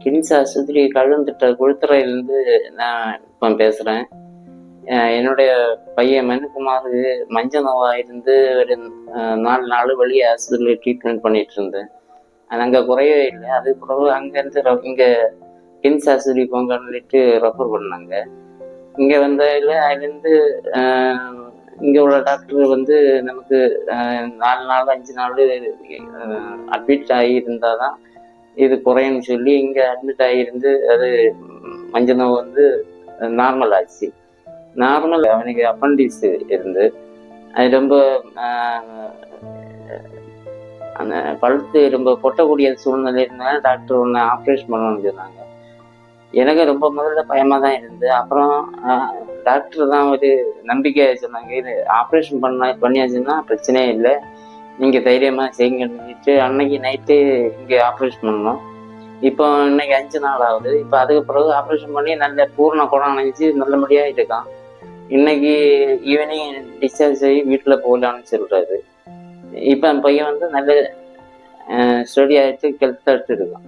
கிம்ஸ் ஆஸ்பத்திரி கழுந்துட்ட குழுத்துறையிலேருந்து நான் இப்போ பேசுகிறேன். என்னுடைய பையன் மனுக்குமார் மஞ்சள் நோவாக இருந்து ஒரு 4 நாள் வெளியே ஆஸ்பத்திரியில் ட்ரீட்மெண்ட் பண்ணிட்டு இருந்தேன். அங்கே குறையவே இல்லை. அதுக்கு பிறகு அங்கேருந்து இங்கே கிம்ஸ் ஆஸ்பத்திரி போங்கன்னு சொல்லிட்டு ரெஃபர் பண்ணாங்க. இங்கே வந்ததில் அதுலேருந்து இங்கே உள்ள டாக்டர் வந்து நமக்கு 4 நாள் 5 நாள் அட்மிட் ஆகி இருந்தால் தான் இது குறையும்னு சொல்லி இங்கே அட்மிட் ஆகியிருந்து அது மஞ்சள் நோய் வந்து நார்மல் ஆச்சு. நார்மல் அவனுக்கு அப்பண்டிக்ஸ் இருந்து அது ரொம்ப அந்த பழுத்து ரொம்ப கொட்டக்கூடிய சூழ்நிலை இருந்தாலும் டாக்டர் ஒன்று ஆப்ரேஷன் பண்ணணும்னு சொன்னாங்க. எனக்கு ரொம்ப முதல்ல பயமாக தான் இருந்து, அப்புறம் டாக்டர் தான் ஒரு நம்பிக்கையாக சொன்னாங்க, இது ஆப்ரேஷன் பண்ணியாச்சுன்னா பிரச்சனையே இல்லை, நீங்கள் தைரியமாக செய்யுங்கன்னு சொல்லிட்டு அன்னைக்கு நைட்டு இங்கே ஆப்ரேஷன் பண்ணோம். இப்போ இன்னைக்கு 5 நாள் ஆகுது. இப்போ அதுக்கு பிறகு ஆப்ரேஷன் பண்ணி நல்ல பூர்ண குணம் அணைஞ்சி நல்லபடியாக இருக்கான். இன்னைக்கு ஈவினிங் டிஸ்சார்ஜ் ஆகி வீட்டில் போகலான்னு சொல்கிறாரு. இப்போ என் பையன் வந்து நல்ல ஸ்டடி ஆகிட்டு ஹெல்த் எடுத்து இருக்கான்.